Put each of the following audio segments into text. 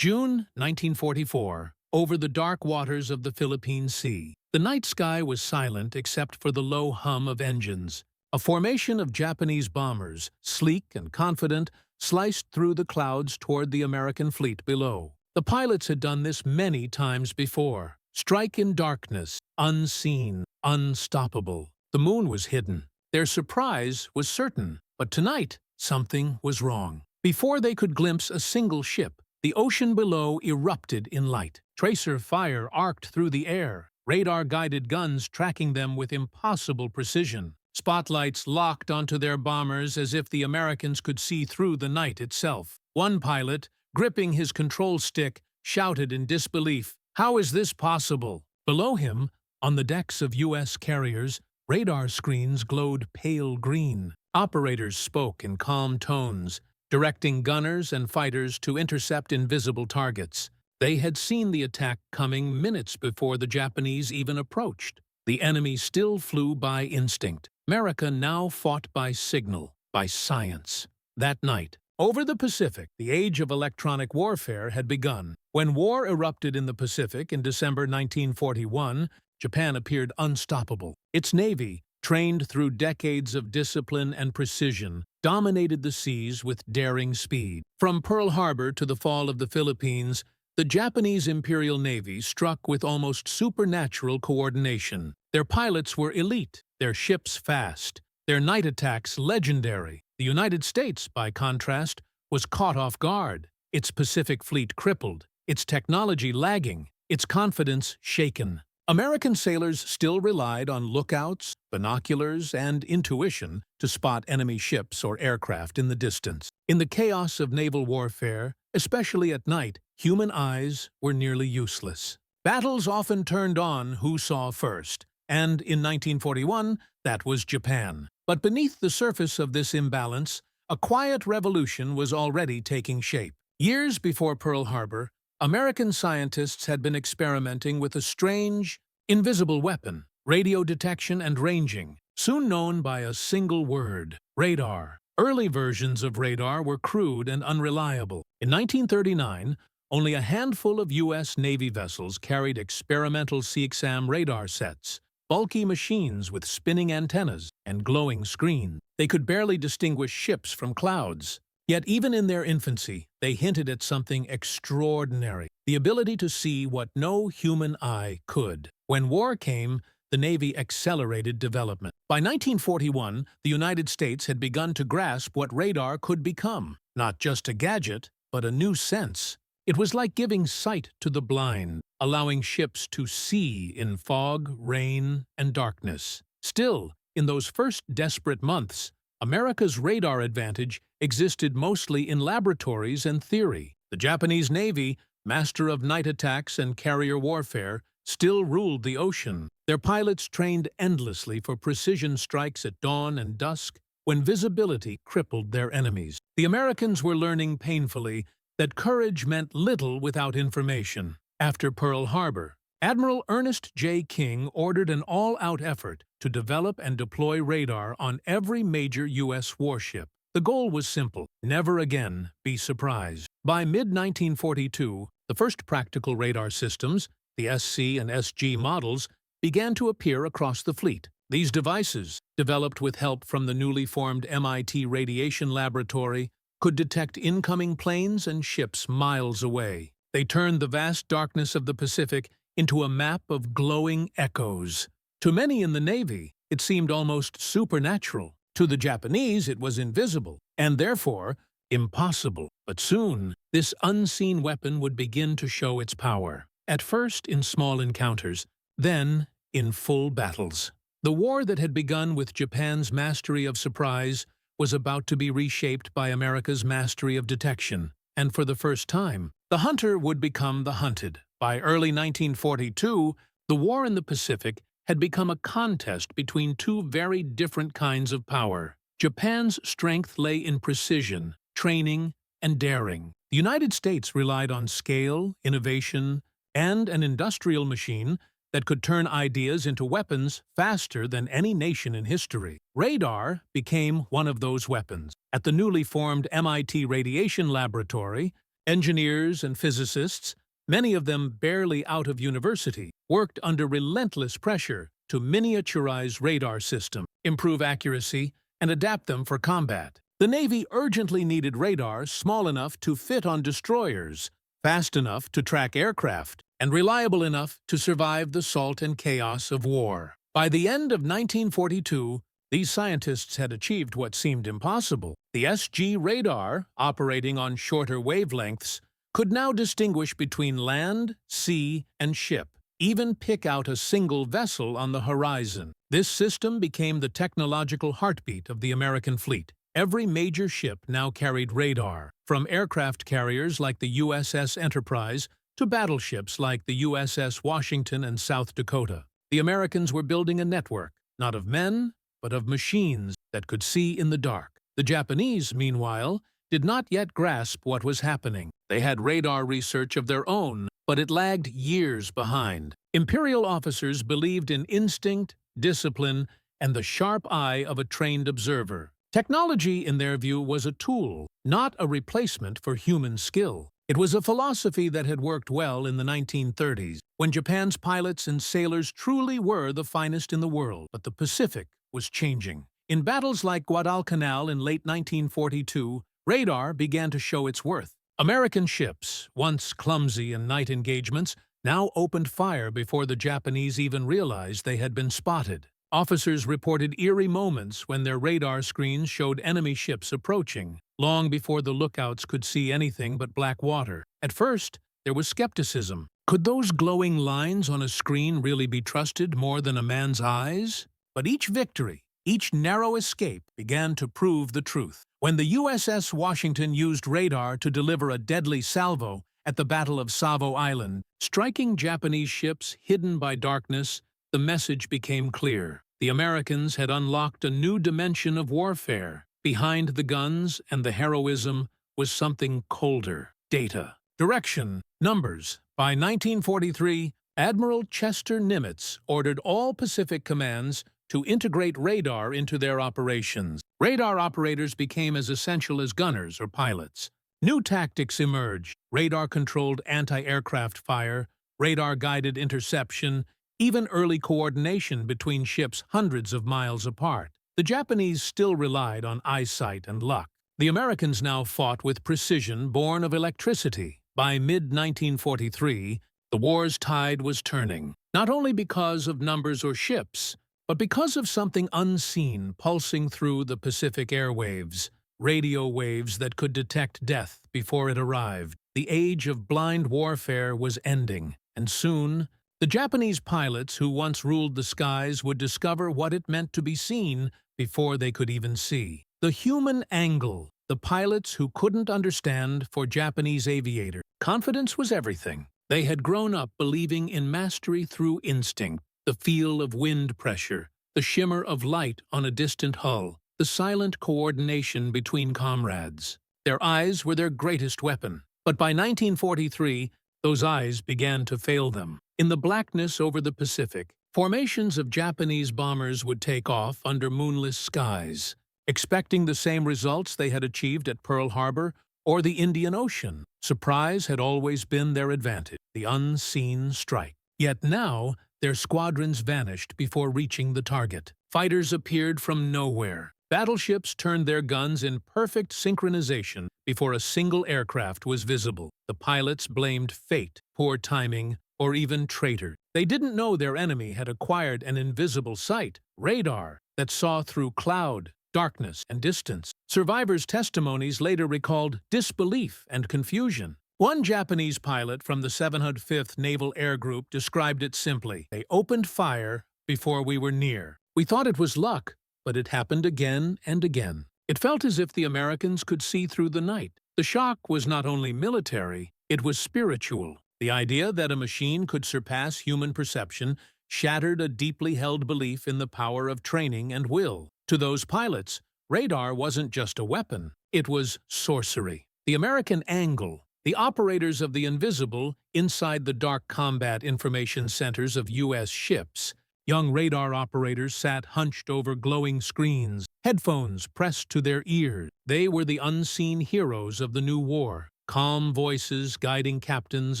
June 1944, over the dark waters of the Philippine Sea. The night sky was silent except for the low hum of engines. A formation of Japanese bombers, sleek and confident, sliced through the clouds toward the American fleet below. The pilots had done this many times before. Strike in darkness, unseen, unstoppable. The moon was hidden. Their surprise was certain, but tonight something was wrong. Before they could glimpse a single ship, the ocean below erupted in light. Tracer fire arced through the air, radar-guided guns tracking them with impossible precision. Spotlights locked onto their bombers as if the Americans could see through the night itself. One pilot, gripping his control stick, shouted in disbelief, "How is this possible?" Below him, on the decks of U.S. carriers, radar screens glowed pale green. Operators spoke in calm tones, directing gunners and fighters to intercept invisible targets. They had seen the attack coming minutes before the Japanese even approached. The enemy still flew by instinct. America now fought by signal, by science. That night, over the Pacific, the age of electronic warfare had begun. When war erupted in the Pacific in December 1941, Japan appeared unstoppable. Its navy, trained through decades of discipline and precision, dominated the seas with daring speed. From Pearl Harbor to the fall of the Philippines, the Japanese Imperial Navy struck with almost supernatural coordination. Their pilots were elite, their ships fast, their night attacks legendary. The United States, by contrast, was caught off guard, its Pacific fleet crippled, its technology lagging, its confidence shaken. American sailors still relied on lookouts, binoculars, and intuition to spot enemy ships or aircraft in the distance. In the chaos of naval warfare, especially at night, human eyes were nearly useless. Battles often turned on who saw first, and in 1941, that was Japan. But beneath the surface of this imbalance, a quiet revolution was already taking shape. Years before Pearl Harbor, American scientists had been experimenting with a strange, invisible weapon, radio detection and ranging, soon known by a single word: radar. Early versions of radar were crude and unreliable. In 1939, only a handful of U.S. Navy vessels carried experimental CICs radar sets, bulky machines with spinning antennas and glowing screens. They could barely distinguish ships from clouds. Yet even in their infancy, they hinted at something extraordinary: the ability to see what no human eye could. When war came, the Navy accelerated development. By 1941, the United States had begun to grasp what radar could become. Not just a gadget, but a new sense. It was like giving sight to the blind, allowing ships to see in fog, rain, and darkness. Still, in those first desperate months, America's radar advantage existed mostly in laboratories and theory. The Japanese Navy, master of night attacks and carrier warfare, still ruled the ocean. Their pilots trained endlessly for precision strikes at dawn and dusk when visibility crippled their enemies. The Americans were learning painfully that courage meant little without information. After Pearl Harbor, Admiral Ernest J. King ordered an all-out effort to develop and deploy radar on every major U.S. warship. The goal was simple: never again be surprised. By mid-1942, the first practical radar systems, the SC and SG models, began to appear across the fleet. These devices, developed with help from the newly formed MIT Radiation Laboratory, could detect incoming planes and ships miles away. They turned the vast darkness of the Pacific into a map of glowing echoes. To many in the Navy, it seemed almost supernatural. To the Japanese, it was invisible, and therefore impossible. But soon, this unseen weapon would begin to show its power. At first in small encounters, then in full battles. The war that had begun with Japan's mastery of surprise was about to be reshaped by America's mastery of detection, and for the first time, the hunter would become the hunted. By early 1942, the war in the Pacific had become a contest between two very different kinds of power. Japan's strength lay in precision, training, and daring. The United States relied on scale, innovation, and an industrial machine that could turn ideas into weapons faster than any nation in history. Radar became one of those weapons. At the newly formed MIT Radiation Laboratory, Engineers and physicists, many of them barely out of university, worked under relentless pressure to miniaturize radar systems, improve accuracy, and adapt them for combat. The Navy urgently needed radar small enough to fit on destroyers, fast enough to track aircraft, and reliable enough to survive the salt and chaos of war. By the end of 1942, these scientists had achieved what seemed impossible. The SG radar, operating on shorter wavelengths, could now distinguish between land, sea, and ship, even pick out a single vessel on the horizon. This system became the technological heartbeat of the American fleet. Every major ship now carried radar, from aircraft carriers like the USS Enterprise to battleships like the USS Washington and South Dakota. The Americans were building a network, not of men, but of machines that could see in the dark. The Japanese, meanwhile, did not yet grasp what was happening. They had radar research of their own, but it lagged years behind. Imperial officers believed in instinct, discipline, and the sharp eye of a trained observer. Technology, in their view, was a tool, not a replacement for human skill. It was a philosophy that had worked well in the 1930s, when Japan's pilots and sailors truly were the finest in the world. But the Pacific was changing. In battles like Guadalcanal in late 1942, radar began to show its worth. American ships, once clumsy in night engagements, now opened fire before the Japanese even realized they had been spotted. Officers reported eerie moments when their radar screens showed enemy ships approaching, long before the lookouts could see anything but black water. At first, there was skepticism. Could those glowing lines on a screen really be trusted more than a man's eyes? But each victory, each narrow escape began to prove the truth. When the USS Washington used radar to deliver a deadly salvo at the Battle of Savo Island, striking Japanese ships hidden by darkness, the message became clear. The Americans had unlocked a new dimension of warfare. Behind the guns and the heroism was something colder: data, direction, numbers. By 1943, Admiral Chester Nimitz ordered all Pacific commands to integrate radar into their operations. Radar operators became as essential as gunners or pilots. New tactics emerged: radar-controlled anti-aircraft fire, radar-guided interception, even early coordination between ships hundreds of miles apart. The Japanese still relied on eyesight and luck. The Americans now fought with precision born of electricity. By mid-1943, the war's tide was turning, not only because of numbers or ships, but because of something unseen pulsing through the Pacific airwaves, radio waves that could detect death before it arrived. The age of blind warfare was ending, and soon, the Japanese pilots who once ruled the skies would discover what it meant to be seen before they could even see. The human angle, the pilots who couldn't understand for Japanese aviators. Confidence was everything. They had grown up believing in mastery through instinct, the feel of wind pressure, the shimmer of light on a distant hull, the silent coordination between comrades. Their eyes were their greatest weapon. But by 1943, those eyes began to fail them. In the blackness over the Pacific, formations of Japanese bombers would take off under moonless skies, expecting the same results they had achieved at Pearl Harbor or the Indian Ocean. Surprise had always been their advantage, the unseen strike. Yet now, their squadrons vanished before reaching the target. Fighters appeared from nowhere. Battleships turned their guns in perfect synchronization before a single aircraft was visible. The pilots blamed fate, poor timing, or even traitors. They didn't know their enemy had acquired an invisible sight, radar, that saw through cloud, darkness, and distance. Survivors' testimonies later recalled disbelief and confusion. One Japanese pilot from the 705th Naval Air Group described it simply: "They opened fire before we were near. We thought it was luck, but it happened again and again." It felt as if the Americans could see through the night. The shock was not only military, it was spiritual. The idea that a machine could surpass human perception shattered a deeply held belief in the power of training and will. To those pilots, radar wasn't just a weapon, it was sorcery. The American angle, the operators of the invisible inside the dark combat information centers of U.S. ships. Young radar operators sat hunched over glowing screens, headphones pressed to their ears. They were the unseen heroes of the new war. calm voices guiding captains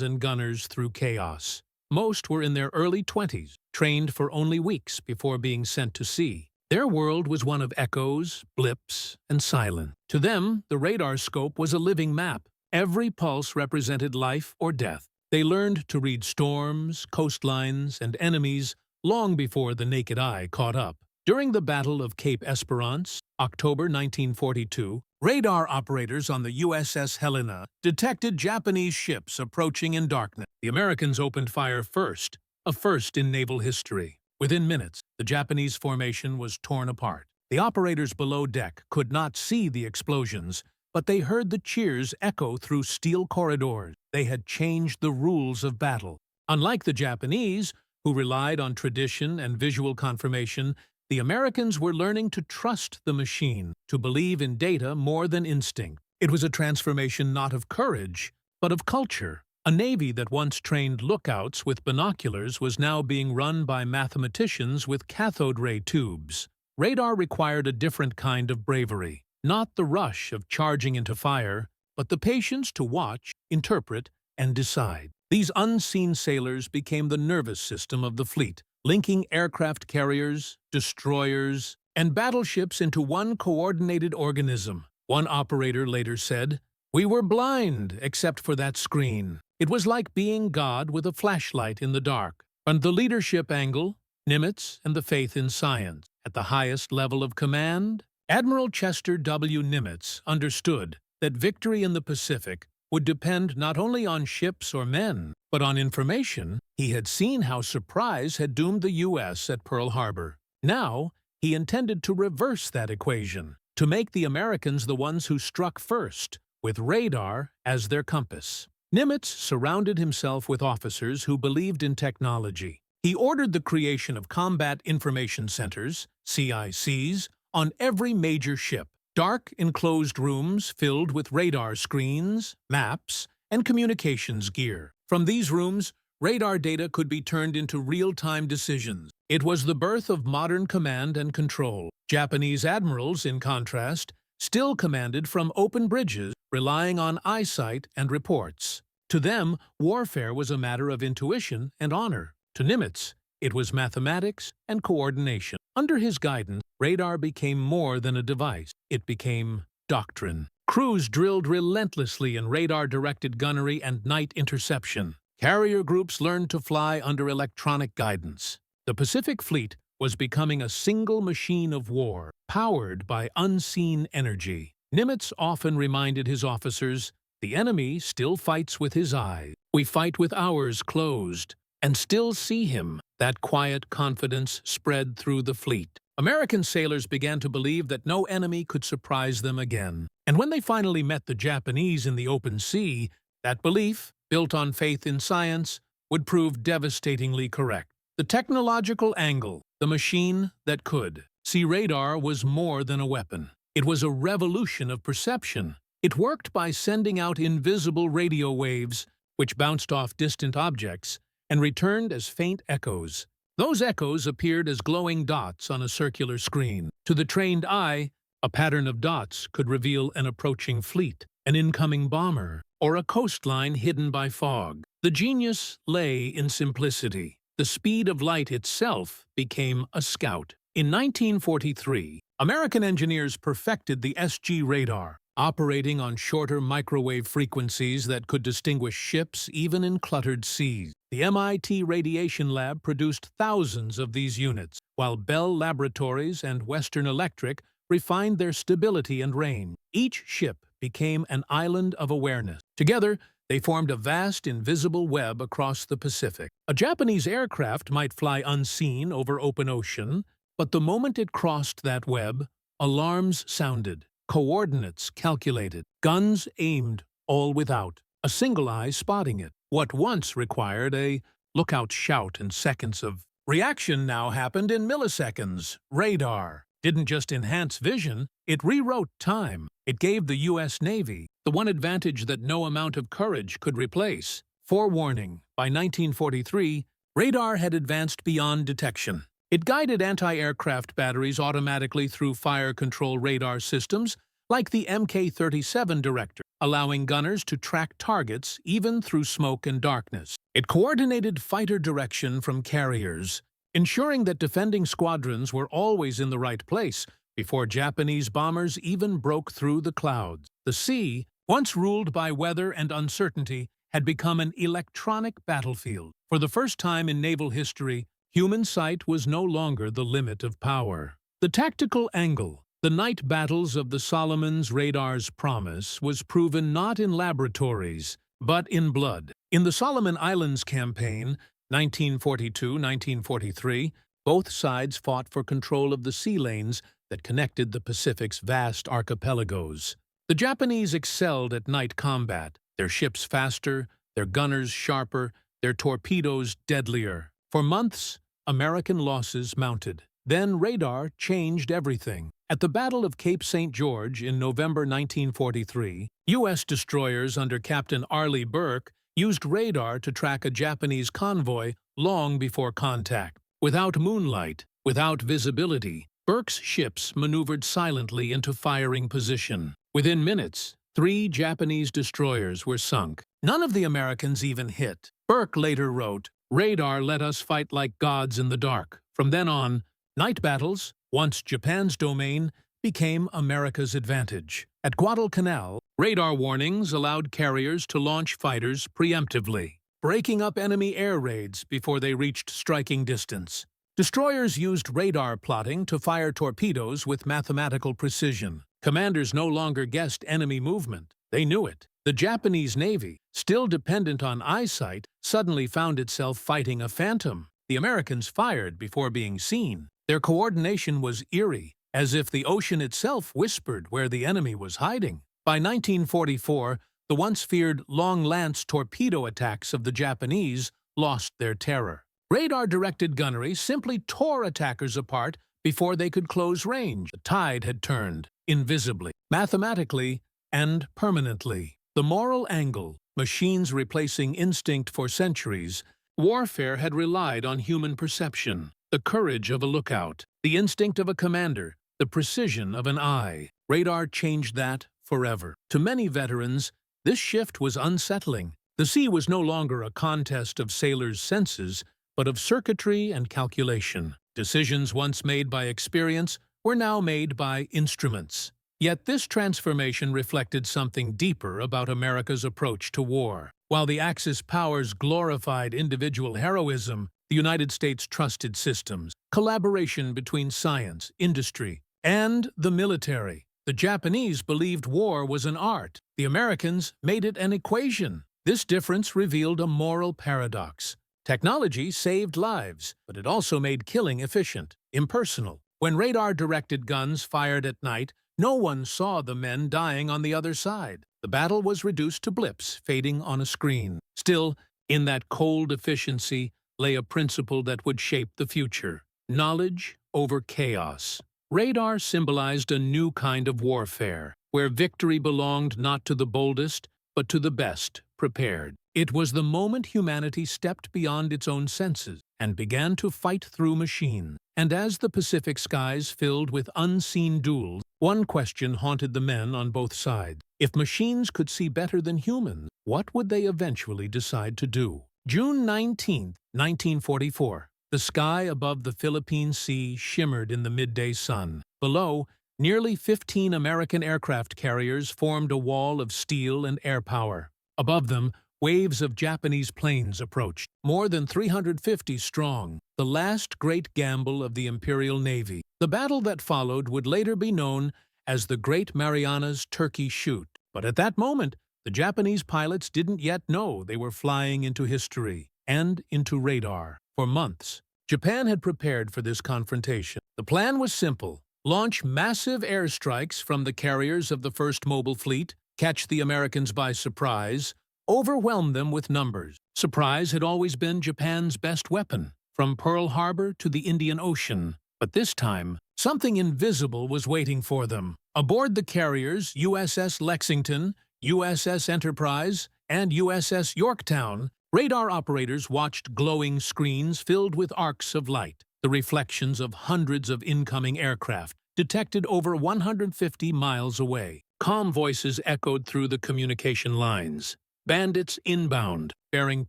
and gunners through chaos. Most were in their early 20s, trained for only weeks before being sent to sea. Their world was one of echoes, blips, and silence. To them, the radar scope was a living map. Every pulse represented life or death. They learned to read storms, coastlines, and enemies long before the naked eye caught up. During the Battle of Cape Esperance, October 1942, radar operators on the USS Helena detected Japanese ships approaching in darkness. The Americans opened fire first, a first in naval history. Within minutes, the Japanese formation was torn apart. The operators below deck could not see the explosions, but they heard the cheers echo through steel corridors. They had changed the rules of battle. Unlike the Japanese, who relied on tradition and visual confirmation, the Americans were learning to trust the machine, to believe in data more than instinct. It was a transformation not of courage, but of culture. A navy that once trained lookouts with binoculars was now being run by mathematicians with cathode ray tubes. Radar required a different kind of bravery. Not the rush of charging into fire, but the patience to watch, interpret, and decide. These unseen sailors became the nervous system of the fleet, linking aircraft carriers, destroyers, and battleships into one coordinated organism. One operator later said, "We were blind except for that screen. It was like being God with a flashlight in the dark." On the leadership angle, Nimitz and the faith in science. At the highest level of command, Admiral Chester W. Nimitz understood that victory in the Pacific would depend not only on ships or men, but on information. He had seen how surprise had doomed the U.S. at Pearl Harbor. Now, he intended to reverse that equation, to make the Americans the ones who struck first, with radar as their compass. Nimitz surrounded himself with officers who believed in technology. He ordered the creation of combat information centers, CICs, on every major ship. Dark, enclosed rooms filled with radar screens, maps, and communications gear. From these rooms, radar data could be turned into real-time decisions. It was the birth of modern command and control. Japanese admirals, in contrast, still commanded from open bridges, relying on eyesight and reports. To them, warfare was a matter of intuition and honor. To Nimitz, it was mathematics and coordination. Under his guidance, radar became more than a device. It became doctrine. Crews drilled relentlessly in radar-directed gunnery and night interception. Carrier groups learned to fly under electronic guidance. The Pacific Fleet was becoming a single machine of war, powered by unseen energy. Nimitz often reminded his officers, "The enemy still fights with his eyes. We fight with ours closed, and still see him." That quiet confidence spread through the fleet. American sailors began to believe that no enemy could surprise them again. And when they finally met the Japanese in the open sea, that belief, built on faith in science, would prove devastatingly correct. The technological angle, the machine that could. Sea radar was more than a weapon. It was a revolution of perception. It worked by sending out invisible radio waves, which bounced off distant objects, and returned as faint echoes. Those echoes appeared as glowing dots on a circular screen. To the trained eye, a pattern of dots could reveal an approaching fleet, an incoming bomber, or a coastline hidden by fog. The genius lay in simplicity. The speed of light itself became a scout. In 1943, American engineers perfected the SG radar, operating on shorter microwave frequencies that could distinguish ships even in cluttered seas. The MIT Radiation Lab produced thousands of these units, while Bell Laboratories and Western Electric refined their stability and range. Each ship became an island of awareness. Together, they formed a vast invisible web across the Pacific. A Japanese aircraft might fly unseen over open ocean, but the moment it crossed that web, alarms sounded, coordinates calculated, guns aimed, all without a single eye spotting it. What once required a lookout shout and seconds of reaction now happened in milliseconds. Radar didn't just enhance vision, it rewrote time. It gave the U.S. Navy the one advantage that no amount of courage could replace. Forewarning, by 1943, radar had advanced beyond detection. It guided anti-aircraft batteries automatically through fire control radar systems, like the Mk-37 Director, allowing gunners to track targets even through smoke and darkness. It coordinated fighter direction from carriers, ensuring that defending squadrons were always in the right place before Japanese bombers even broke through the clouds. The sea, once ruled by weather and uncertainty, had become an electronic battlefield. For the first time in naval history, human sight was no longer the limit of power. The tactical angle, the night battles of the Solomons radar's promise, was proven not in laboratories, but in blood. In the Solomon Islands campaign, 1942-1943, both sides fought for control of the sea lanes that connected the Pacific's vast archipelagos. The Japanese excelled at night combat, their ships faster, their gunners sharper, their torpedoes deadlier. For months, American losses mounted. Then radar changed everything. At the Battle of Cape St. George in November 1943, U.S. destroyers under Captain Arleigh Burke used radar to track a Japanese convoy long before contact. Without moonlight, without visibility, Burke's ships maneuvered silently into firing position. Within minutes, 3 Japanese destroyers were sunk. None of the Americans even hit. Burke later wrote, "Radar let us fight like gods in the dark." From then on, night battles, once Japan's domain, became America's advantage. At Guadalcanal, radar warnings allowed carriers to launch fighters preemptively, breaking up enemy air raids before they reached striking distance. Destroyers used radar plotting to fire torpedoes with mathematical precision. Commanders no longer guessed enemy movement. They knew it. The Japanese Navy, still dependent on eyesight, suddenly found itself fighting a phantom. The Americans fired before being seen. Their coordination was eerie, as if the ocean itself whispered where the enemy was hiding. By 1944, the once feared long-lance torpedo attacks of the Japanese lost their terror. Radar-directed gunnery simply tore attackers apart before they could close range. The tide had turned, invisibly, mathematically, and permanently. The moral angle, machines replacing instinct for centuries, warfare had relied on human perception, the courage of a lookout, the instinct of a commander, the precision of an eye. Radar changed that forever. To many veterans, this shift was unsettling. The sea was no longer a contest of sailors' senses, but of circuitry and calculation. Decisions once made by experience were now made by instruments. Yet this transformation reflected something deeper about America's approach to war. While the Axis powers glorified individual heroism, the United States trusted systems, collaboration between science, industry, and the military. The Japanese believed war was an art. The Americans made it an equation. This difference revealed a moral paradox. Technology saved lives, but it also made killing efficient, impersonal. When radar-directed guns fired at night, no one saw the men dying on the other side. The battle was reduced to blips fading on a screen. Still, in that cold efficiency lay a principle that would shape the future: knowledge over chaos. Radar symbolized a new kind of warfare, where victory belonged not to the boldest, but to the best prepared. It was the moment humanity stepped beyond its own senses and began to fight through machines. And as the Pacific skies filled with unseen duels, one question haunted the men on both sides. If machines could see better than humans, what would they eventually decide to do? June 19, 1944. The sky above the Philippine Sea shimmered in the midday sun. Below, nearly 15 American aircraft carriers formed a wall of steel and air power. Above them, waves of Japanese planes approached, more than 350 strong, the last great gamble of the Imperial Navy. The battle that followed would later be known as the Great Marianas Turkey Shoot. But at that moment, the Japanese pilots didn't yet know they were flying into history and into radar. For months, Japan had prepared for this confrontation. The plan was simple: launch massive airstrikes from the carriers of the First Mobile Fleet, catch the Americans by surprise, overwhelm them with numbers. Surprise had always been Japan's best weapon, from Pearl Harbor to the Indian Ocean. But this time, something invisible was waiting for them. Aboard the carriers USS Lexington, USS Enterprise, and USS Yorktown, radar operators watched glowing screens filled with arcs of light, the reflections of hundreds of incoming aircraft, detected over 150 miles away. Calm voices echoed through the communication lines. Bandits inbound, bearing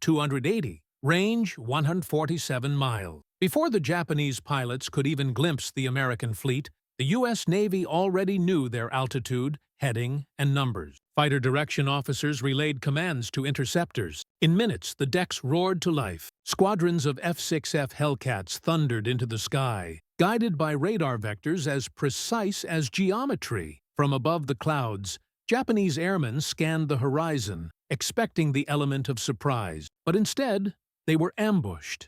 280, range 147 miles. Before the Japanese pilots could even glimpse the American fleet, the U.S. Navy already knew their altitude, heading, and numbers. Fighter direction officers relayed commands to interceptors. In minutes, the decks roared to life. Squadrons of F6F Hellcats thundered into the sky, guided by radar vectors as precise as geometry. From above the clouds, Japanese airmen scanned the horizon, expecting the element of surprise. But instead, they were ambushed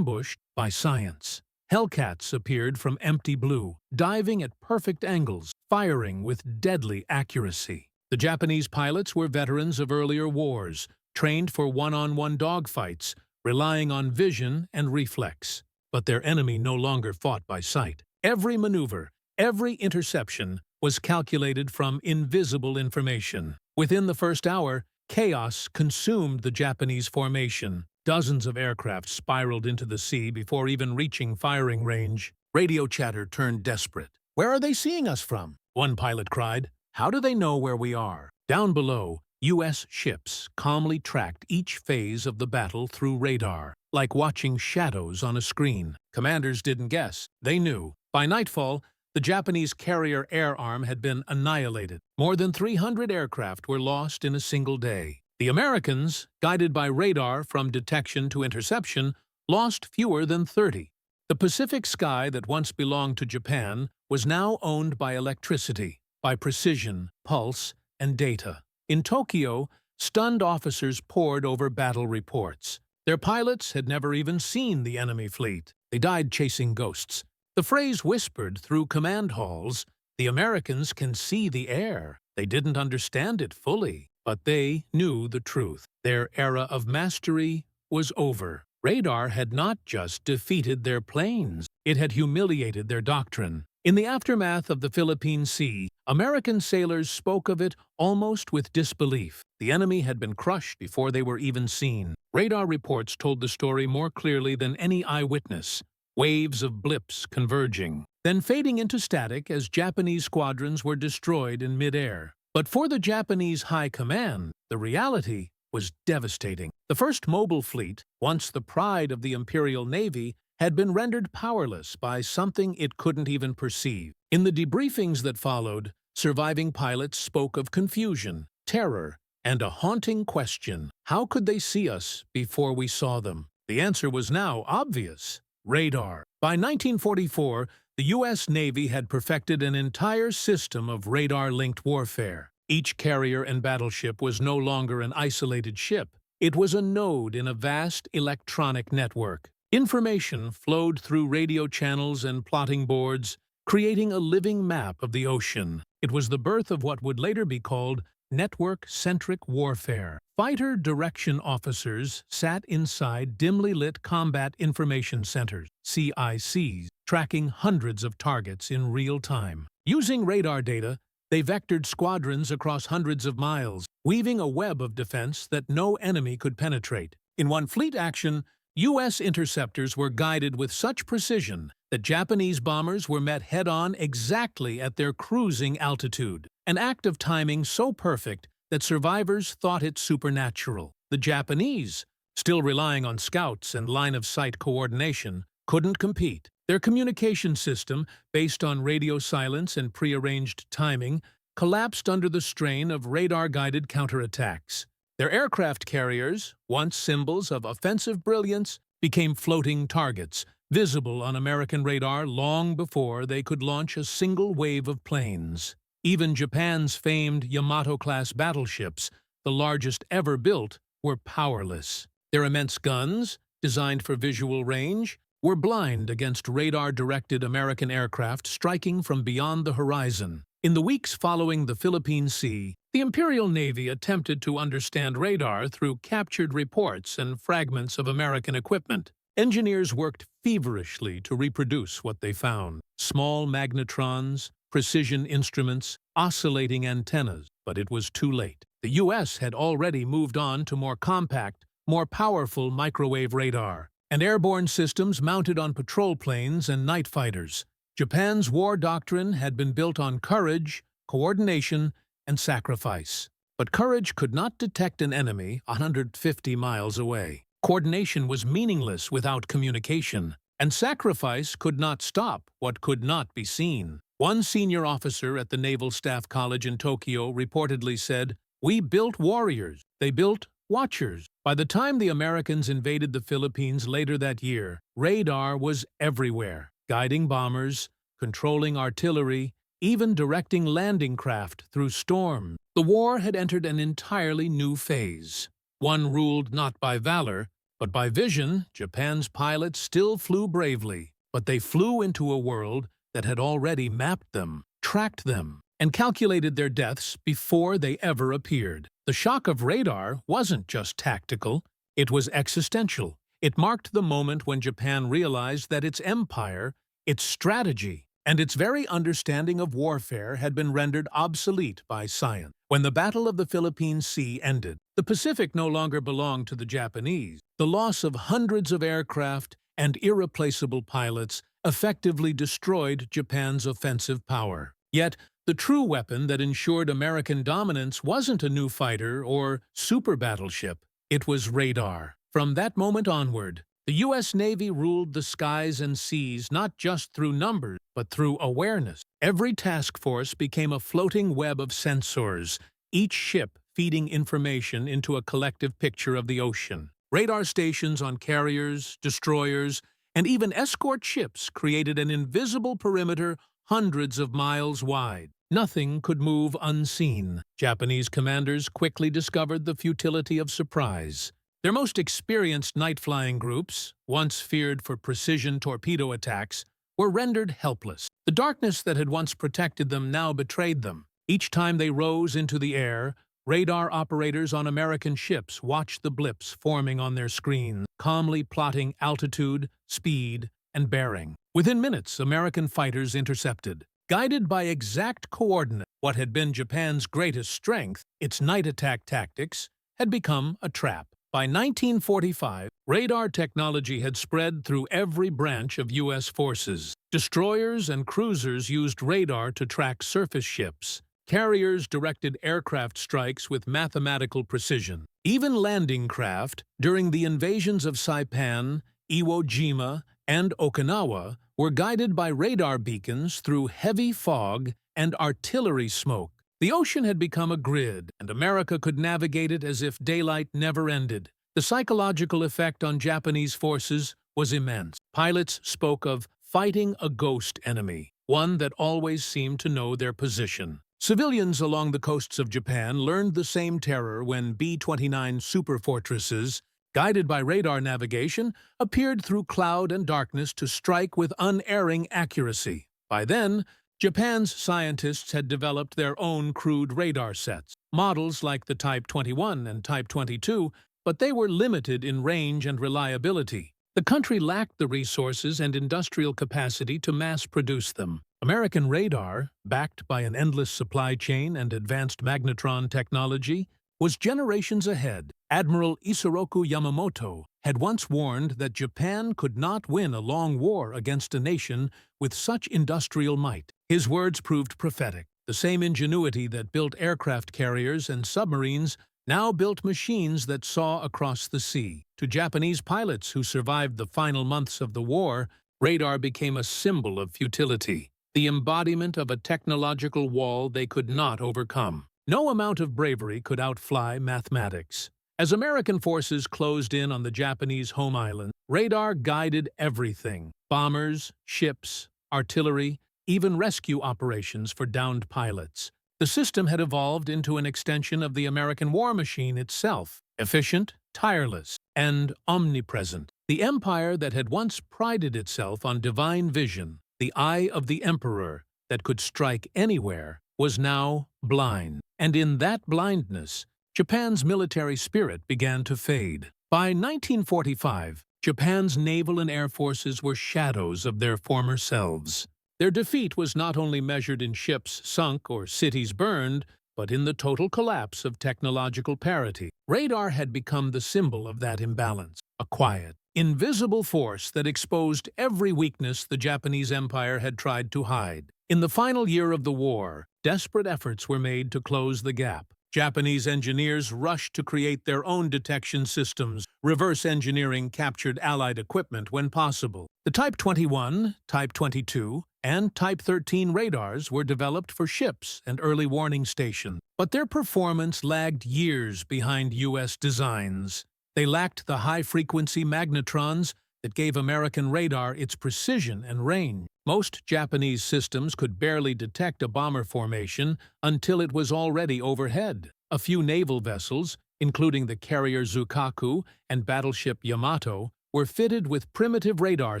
by science. Hellcats appeared from empty blue, diving at perfect angles, firing with deadly accuracy. The Japanese pilots were veterans of earlier wars, trained for one-on-one dogfights, relying on vision and reflex. But their enemy no longer fought by sight. Every maneuver, every interception was calculated from invisible information. Within the first hour, chaos consumed the Japanese formation. Dozens of aircraft spiraled into the sea before even reaching firing range. Radio chatter turned desperate. "Where are they seeing us from?" one pilot cried. "How do they know where we are?" Down below, U.S. ships calmly tracked each phase of the battle through radar, like watching shadows on a screen. Commanders didn't guess. They knew. By nightfall, the Japanese carrier air arm had been annihilated. More than 300 aircraft were lost in a single day. The Americans, guided by radar from detection to interception, lost fewer than 30. The Pacific sky that once belonged to Japan was now owned by electricity, by precision, pulse, and data. In Tokyo, stunned officers pored over battle reports. Their pilots had never even seen the enemy fleet. They died chasing ghosts. The phrase whispered through command halls, "The Americans can see the air." They didn't understand it fully, but they knew the truth. Their era of mastery was over. Radar had not just defeated their planes, it had humiliated their doctrine. In the aftermath of the Philippine Sea, American sailors spoke of it almost with disbelief. The enemy had been crushed before they were even seen. Radar reports told the story more clearly than any eyewitness. Waves of blips converging, then fading into static as Japanese squadrons were destroyed in midair. But for the Japanese high command, the reality was devastating. The first mobile fleet, once the pride of the Imperial Navy, had been rendered powerless by something it couldn't even perceive. In the debriefings that followed, surviving pilots spoke of confusion, terror, and a haunting question: how could they see us before we saw them? The answer was now obvious: radar. By 1944, the U.S. Navy had perfected an entire system of radar-linked warfare. Each carrier and battleship was no longer an isolated ship. It was a node in a vast electronic network. Information flowed through radio channels and plotting boards, creating a living map of the ocean. It was the birth of what would later be called network-centric warfare. Fighter direction officers sat inside dimly lit combat information centers, CICs, tracking hundreds of targets in real time. Using radar data, they vectored squadrons across hundreds of miles, weaving a web of defense that no enemy could penetrate. In one fleet action, U.S. interceptors were guided with such precision that Japanese bombers were met head-on exactly at their cruising altitude. An act of timing so perfect that survivors thought it supernatural. The Japanese, still relying on scouts and line-of-sight coordination, couldn't compete. Their communication system, based on radio silence and prearranged timing, collapsed under the strain of radar-guided counterattacks. Their aircraft carriers, once symbols of offensive brilliance, became floating targets, visible on American radar long before they could launch a single wave of planes. Even Japan's famed Yamato-class battleships, the largest ever built, were powerless. Their immense guns, designed for visual range, were blind against radar-directed American aircraft striking from beyond the horizon. In the weeks following the Philippine Sea, the Imperial Navy attempted to understand radar through captured reports and fragments of American equipment. Engineers worked feverishly to reproduce what they found: small magnetrons, precision instruments, oscillating antennas. But it was too late. The U.S. had already moved on to more compact, more powerful microwave radar, and airborne systems mounted on patrol planes and night fighters. Japan's war doctrine had been built on courage, coordination, and sacrifice. But courage could not detect an enemy 150 miles away. Coordination was meaningless without communication, and sacrifice could not stop what could not be seen. One senior officer at the Naval Staff College in Tokyo reportedly said, "We built warriors. They built watchers." By the time the Americans invaded the Philippines later that year, radar was everywhere, guiding bombers, controlling artillery, even directing landing craft through storms. The war had entered an entirely new phase, one ruled not by valor, but by vision. Japan's pilots still flew bravely, but they flew into a world that had already mapped them, tracked them, and calculated their deaths before they ever appeared. The shock of radar wasn't just tactical, it was existential. It marked the moment when Japan realized that its empire, its strategy, and its very understanding of warfare had been rendered obsolete by science. When the Battle of the Philippine Sea ended, the Pacific no longer belonged to the Japanese. The loss of hundreds of aircraft and irreplaceable pilots effectively destroyed Japan's offensive power. Yet, the true weapon that ensured American dominance wasn't a new fighter or super battleship. It was radar. From that moment onward, the U.S. Navy ruled the skies and seas not just through numbers, but through awareness. Every task force became a floating web of sensors, each ship feeding information into a collective picture of the ocean. Radar stations on carriers, destroyers, and even escort ships created an invisible perimeter hundreds of miles wide. Nothing could move unseen. Japanese commanders quickly discovered the futility of surprise. Their most experienced night-flying groups, once feared for precision torpedo attacks, were rendered helpless. The darkness that had once protected them now betrayed them. Each time they rose into the air, radar operators on American ships watched the blips forming on their screens, calmly plotting altitude, speed, and bearing. Within minutes, American fighters intercepted. Guided by exact coordinates, what had been Japan's greatest strength, its night attack tactics, had become a trap. By 1945, radar technology had spread through every branch of U.S. forces. Destroyers and cruisers used radar to track surface ships. Carriers directed aircraft strikes with mathematical precision. Even landing craft, during the invasions of Saipan, Iwo Jima, and Okinawa, were guided by radar beacons through heavy fog and artillery smoke. The ocean had become a grid, and America could navigate it as if daylight never ended. The psychological effect on Japanese forces was immense. Pilots spoke of fighting a ghost enemy, one that always seemed to know their position. Civilians along the coasts of Japan learned the same terror when B-29 superfortresses, guided by radar navigation, appeared through cloud and darkness to strike with unerring accuracy. By then, Japan's scientists had developed their own crude radar sets, models like the Type 21 and Type 22, but they were limited in range and reliability. The country lacked the resources and industrial capacity to mass-produce them. American radar, backed by an endless supply chain and advanced magnetron technology, was generations ahead. Admiral Isoroku Yamamoto had once warned that Japan could not win a long war against a nation with such industrial might. His words proved prophetic. The same ingenuity that built aircraft carriers and submarines now built machines that saw across the sea. To Japanese pilots who survived the final months of the war, radar became a symbol of futility, the embodiment of a technological wall they could not overcome. No amount of bravery could outfly mathematics. As American forces closed in on the Japanese home island, radar guided everything: bombers, ships, artillery, even rescue operations for downed pilots. The system had evolved into an extension of the American war machine itself, efficient, tireless, and omnipresent. The empire that had once prided itself on divine vision, the eye of the emperor that could strike anywhere, was now blind. And in that blindness, Japan's military spirit began to fade. By 1945, Japan's naval and air forces were shadows of their former selves. Their defeat was not only measured in ships sunk or cities burned, but in the total collapse of technological parity. Radar had become the symbol of that imbalance, a quiet, invisible force that exposed every weakness the Japanese Empire had tried to hide. In the final year of the war, desperate efforts were made to close the gap. Japanese engineers rushed to create their own detection systems, reverse engineering captured Allied equipment when possible. The Type 21, Type 22, and Type 13 radars were developed for ships and early warning stations, but their performance lagged years behind U.S. designs. They lacked the high-frequency magnetrons that gave American radar its precision and range. Most Japanese systems could barely detect a bomber formation until it was already overhead. A few naval vessels, including the carrier Zukaku and battleship Yamato, were fitted with primitive radar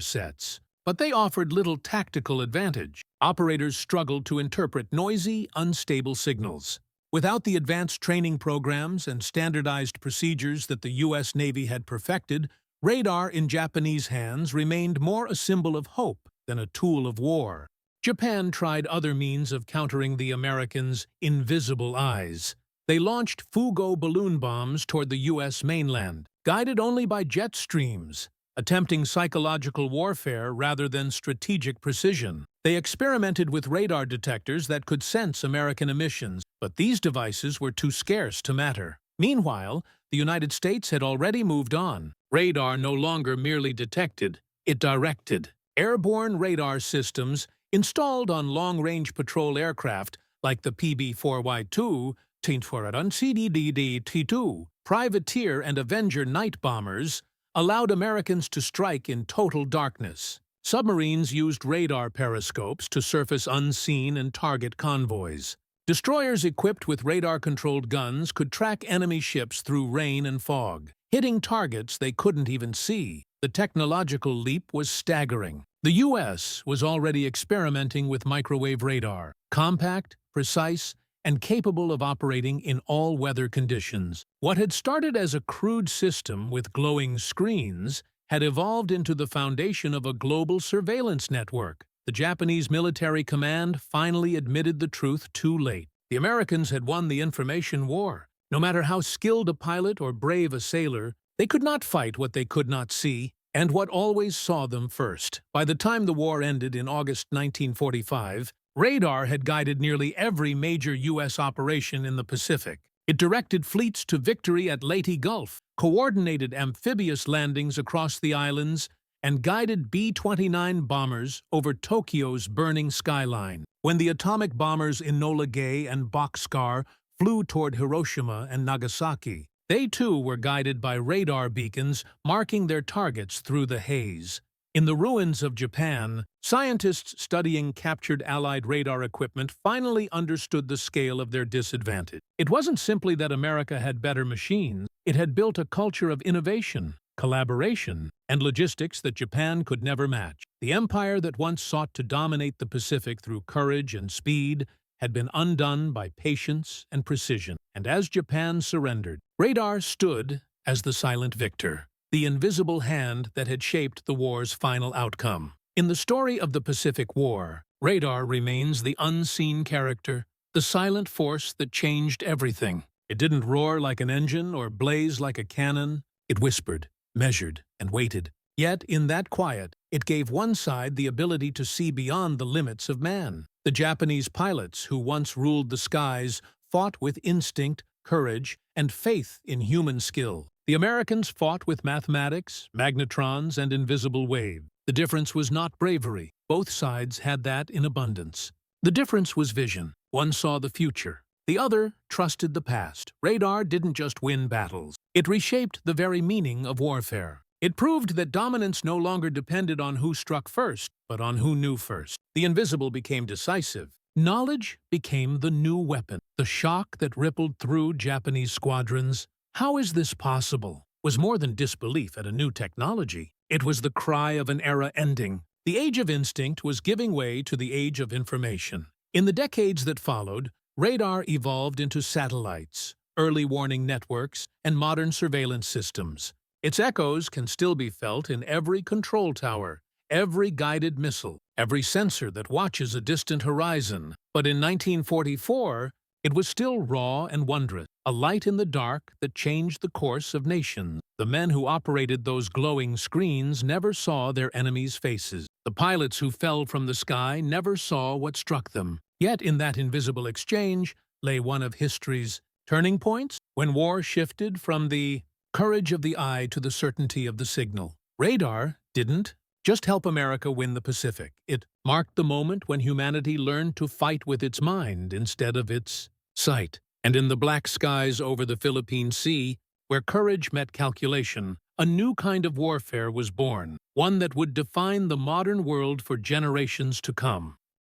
sets, but they offered little tactical advantage. Operators struggled to interpret noisy, unstable signals. Without the advanced training programs and standardized procedures that the U.S. Navy had perfected, radar in Japanese hands remained more a symbol of hope than a tool of war. Japan tried other means of countering the Americans' invisible eyes. They launched Fugo balloon bombs toward the U.S. mainland, guided only by jet streams, attempting psychological warfare rather than strategic precision. They experimented with radar detectors that could sense American emissions, but these devices were too scarce to matter. Meanwhile, the United States had already moved on. Radar no longer merely detected, it directed. Airborne radar systems, installed on long-range patrol aircraft like the PB-4Y2, T-2, Privateer and Avenger night bombers, allowed Americans to strike in total darkness. Submarines used radar periscopes to surface unseen and target convoys. Destroyers equipped with radar-controlled guns could track enemy ships through rain and fog, hitting targets they couldn't even see. The technological leap was staggering. The U.S. was already experimenting with microwave radar, compact, precise, and capable of operating in all weather conditions. What had started as a crude system with glowing screens had evolved into the foundation of a global surveillance network. The Japanese military command finally admitted the truth too late. The Americans had won the information war. No matter how skilled a pilot or brave a sailor, they could not fight what they could not see, and what always saw them first. By the time the war ended in August 1945, radar had guided nearly every major U.S. operation in the Pacific. It directed fleets to victory at Leyte Gulf, coordinated amphibious landings across the islands, and guided B-29 bombers over Tokyo's burning skyline. When the atomic bombers Enola Gay and Bockscar flew toward Hiroshima and Nagasaki, they too were guided by radar beacons marking their targets through the haze. In the ruins of Japan, scientists studying captured Allied radar equipment finally understood the scale of their disadvantage. It wasn't simply that America had better machines, it had built a culture of innovation, collaboration, and logistics that Japan could never match. The empire that once sought to dominate the Pacific through courage and speed had been undone by patience and precision. And as Japan surrendered, radar stood as the silent victor, the invisible hand that had shaped the war's final outcome. In the story of the Pacific War, radar remains the unseen character, the silent force that changed everything. It didn't roar like an engine or blaze like a cannon. It whispered, measured, and waited. Yet, in that quiet, it gave one side the ability to see beyond the limits of man. The Japanese pilots who once ruled the skies fought with instinct, courage, and faith in human skill. The Americans fought with mathematics, magnetrons, and invisible waves. The difference was not bravery. Both sides had that in abundance. The difference was vision. One saw the future. The other trusted the past. Radar didn't just win battles. It reshaped the very meaning of warfare. It proved that dominance no longer depended on who struck first, but on who knew first. The invisible became decisive. Knowledge became the new weapon. The shock that rippled through Japanese squadrons, "How is this possible?" was more than disbelief at a new technology. It was the cry of an era ending. The age of instinct was giving way to the age of information. In the decades that followed, radar evolved into satellites, early warning networks, and modern surveillance systems. Its echoes can still be felt in every control tower, every guided missile, every sensor that watches a distant horizon. But in 1944, it was still raw and wondrous. a light in the dark that changed the course of nations. The men who operated those glowing screens never saw their enemies' faces. The pilots who fell from the sky never saw what struck them. Yet in that invisible exchange lay one of history's turning points, when war shifted from the courage of the eye to the certainty of the signal. Radar didn't just help America win the Pacific. It marked the moment when humanity learned to fight with its mind instead of its sight. And in the black skies over the Philippine Sea, where courage met calculation, a new kind of warfare was born, one that would define the modern world for generations to come.